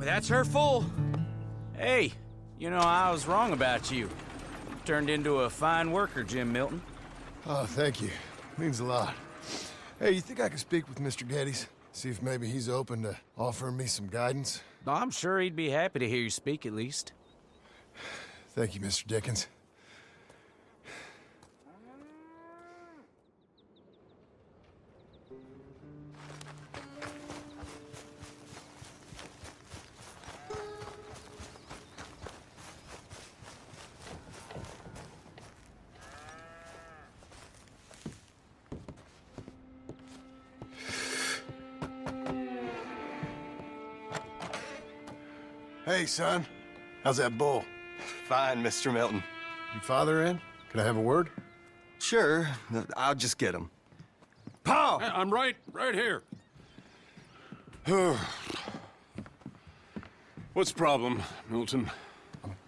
That's her full. Hey, you know, I was wrong about you. Turned into a fine worker, Jim Milton. Oh, thank you. Means a lot. Hey, you think I could speak with Mr. Geddes? See if maybe he's open to offering me some guidance? I'm sure he'd be happy to hear you speak, at least. Thank you, Mr. Dickens. Hey, son. How's that bull? Fine, Mr. Milton. Your father in? Can I have a word? Sure, I'll just get him. Paul! I'm right here. What's the problem, Milton?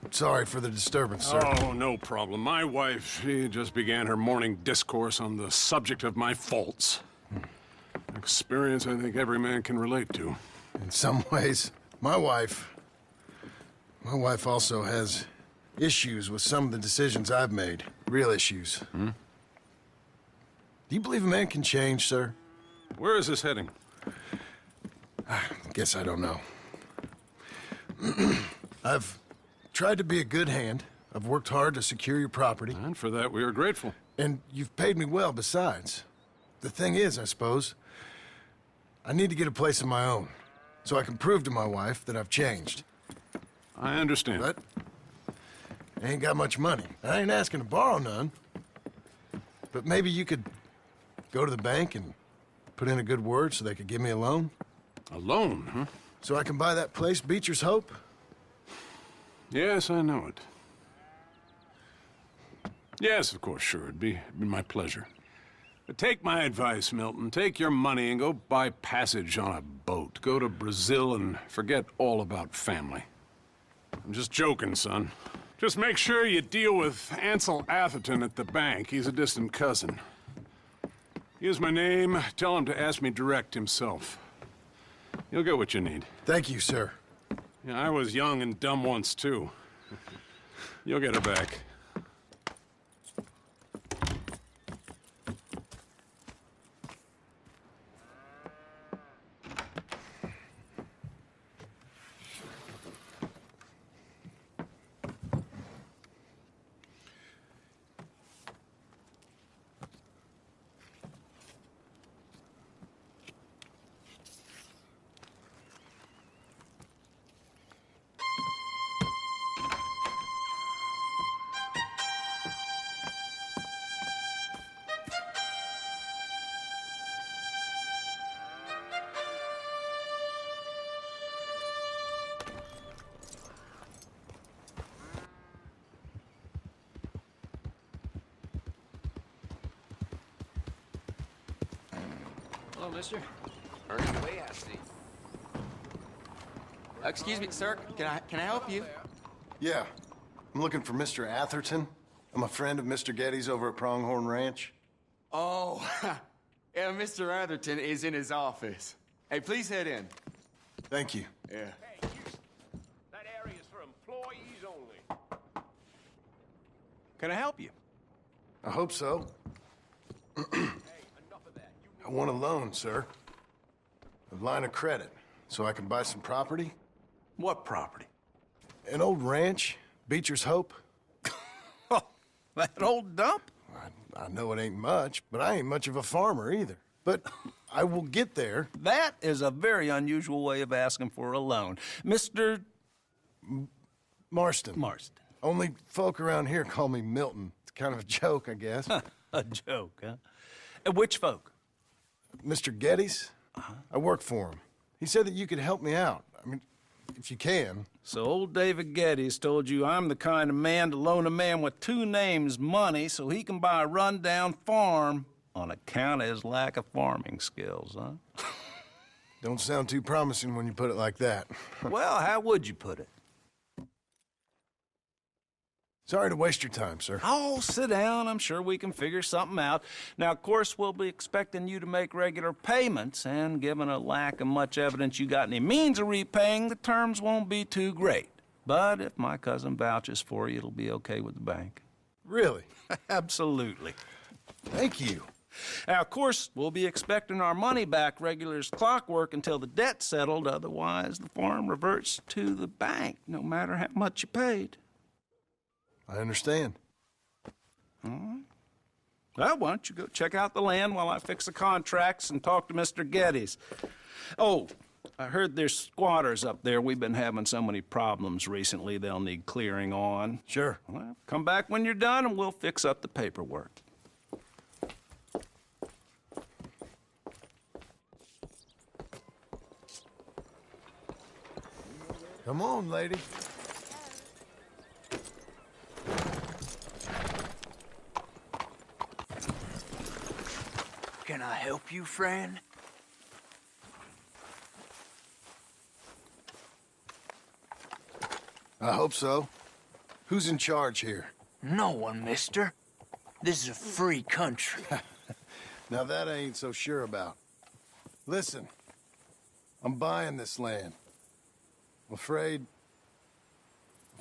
Sorry for the disturbance, sir. Oh, no problem. My wife, she just began her morning discourse on the subject of my faults. Experience I think every man can relate to. In some ways, my wife also has issues with some of the decisions I've made. Real issues. Hmm? Do you believe a man can change, sir? Where is this heading? Guess I don't know. I've tried to be a good hand. I've worked hard to secure your property. And for that, we are grateful. And you've paid me well besides. The thing is, I suppose, I need to get a place of my own, so I can prove to my wife that I've changed. I understand. But I ain't got much money. I ain't asking to borrow none. But maybe you could go to the bank and put in a good word so they could give me a loan? A loan, huh? So I can buy that place, Beecher's Hope? Yes, I know it. Yes, of course, sure. It'd be my pleasure. But take my advice, Milton. Take your money and go buy passage on a boat. Go to Brazil and forget all about family. I'm just joking, son. Just make sure you deal with Ansel Atherton at the bank. He's a distant cousin. Use my name. Tell him to ask me direct himself. You'll get what you need. Thank you, sir. Yeah, I was young and dumb once, too. You'll get her back. Hello, mister. Earning away, I see. Excuse me, sir. Can I help you? Yeah. I'm looking for Mr. Atherton. I'm a friend of Mr. Geddes over at Pronghorn Ranch. Oh, yeah, Mr. Atherton is in his office. Hey, please head in. Thank you. Yeah. Hey, Houston. That area's for employees only. Can I help you? I hope so. Hey, enough of that. I want a loan, sir. A line of credit, so I can buy some property. What property? An old ranch, Beecher's Hope. Oh, that old dump? I know it ain't much, but I ain't much of a farmer either. But I will get there. That is a very unusual way of asking for a loan. Mr. Marston. Marston. Only folk around here call me Milton. It's kind of a joke, I guess. A joke, huh? Which folk? Mr. Geddes? I work for him. He said that you could help me out. I mean, if you can. So old David Geddes told you I'm the kind of man to loan a man with two names money so he can buy a rundown farm on account of his lack of farming skills, huh? Don't sound too promising when you put it like that. Well, how would you put it? Sorry to waste your time, sir. Oh, sit down. I'm sure we can figure something out. Now, of course, we'll be expecting you to make regular payments, and given a lack of much evidence you got any means of repaying, the terms won't be too great. But if my cousin vouches for you, it'll be okay with the bank. Really? Absolutely. Thank you. Now, of course, we'll be expecting our money back regular as clockwork until the debt's settled. Otherwise, the farm reverts to the bank, no matter how much you paid. I understand. All right. Well, why don't you go check out the land while I fix the contracts and talk to Mr. Geddes. Oh, I heard there's squatters up there. We've been having so many problems recently, they'll need clearing on. Sure. Well, come back when you're done and we'll fix up the paperwork. Come on, lady. Can I help you, friend? I hope so. Who's in charge here? No one, mister. This is a free country. Now that I ain't so sure about. Listen, I'm buying this land. I'm afraid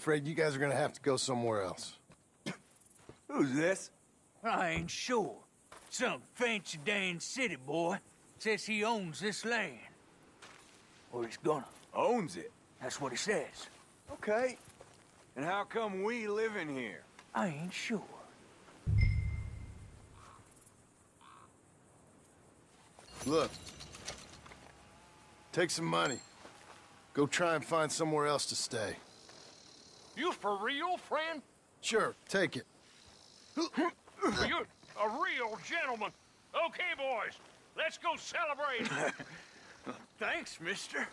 you guys are gonna have to go somewhere else. Who's this? I ain't sure. Some fancy Dan city boy says he owns this land. Or he's gonna. Owns it. That's what he says. Okay. And how come we live in here? I ain't sure. Look, take some money. Go try and find somewhere else to stay. You for real, friend? Sure, take it. You're a real gentleman. Okay, boys, let's go celebrate. Thanks, mister.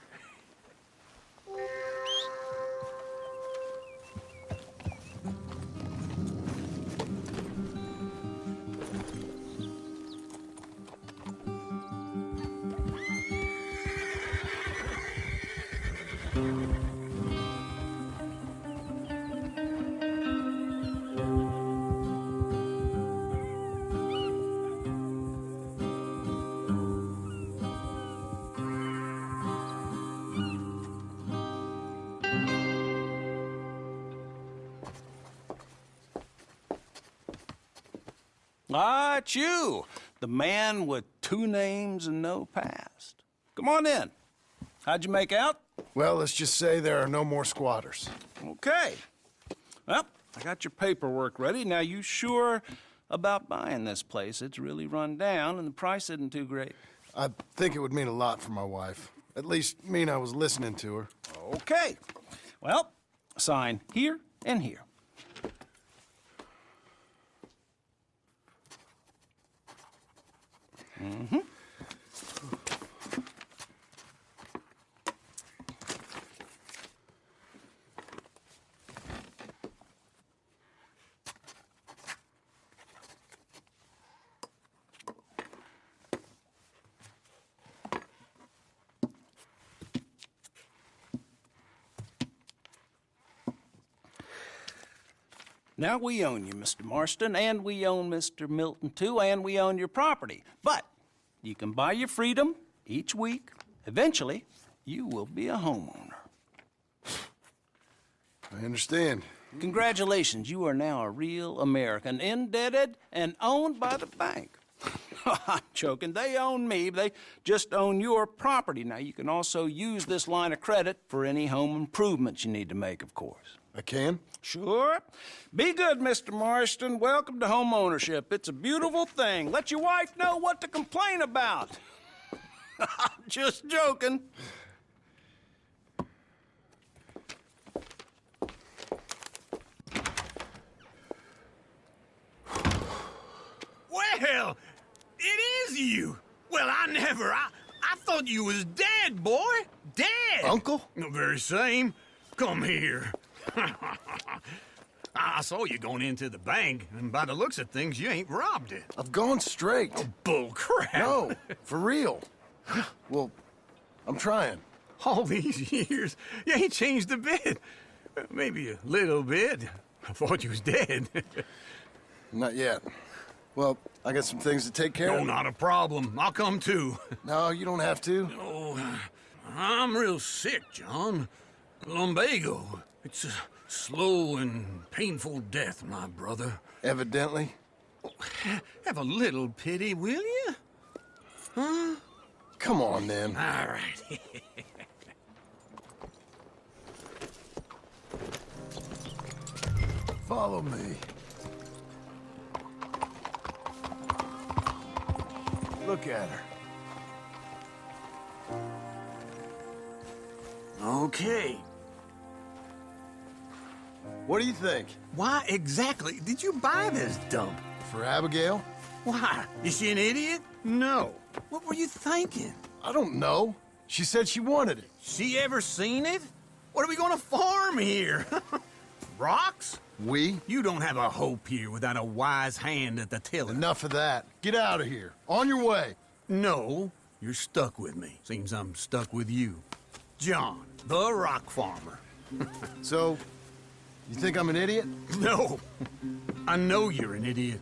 Ah, it's you, the man with 2 names and no past. Come on in. How'd you make out? Well, let's just say there are no more squatters. Okay. Well, I got your paperwork ready. Now, you sure about buying this place? It's really run down, and the price isn't too great. I think it would mean a lot for my wife. At least mean I was listening to her. Okay. Well, sign here and here. Mm-hmm. Now, we own you, Mr. Marston, and we own Mr. Milton, too, and we own your property. But you can buy your freedom each week. Eventually, you will be a homeowner. I understand. Congratulations, you are now a real American, indebted and owned by the bank. I'm joking. They own me. They just own your property. Now, you can also use this line of credit for any home improvements you need to make, of course. I can? Sure. Be good, Mr. Marston. Welcome to home ownership. It's a beautiful thing. Let your wife know what to complain about. I'm just joking. Well, it is you. Well, I thought you was dead, boy. Dead. Uncle? The very same. Come here. I saw you going into the bank, and by the looks of things, you ain't robbed it. I've gone straight. Bull crap. No, for real. Well, I'm trying. All these years, you ain't changed a bit. Maybe a little bit. I thought you was dead. Not yet. Well, I got some things to take care No, of. not a problem. I'll come too. No, you don't have to. Oh, I'm real sick, John. Lumbago. It's a slow and painful death, my brother. Evidently. Have a little pity, will you? Huh? Come on, then. All right. Follow me. Look at her. Okay. What do you think? Why exactly did you buy this dump? For Abigail? Why? Is she an idiot? No. What were you thinking? I don't know. She said she wanted it. She ever seen it? What are we gonna farm here? Rocks? We? You don't have a hope here without a wise hand at the tiller. Enough of that. Get out of here. On your way. No, you're stuck with me. Seems I'm stuck with you. John, the rock farmer. So, you think I'm an idiot? No, I know you're an idiot.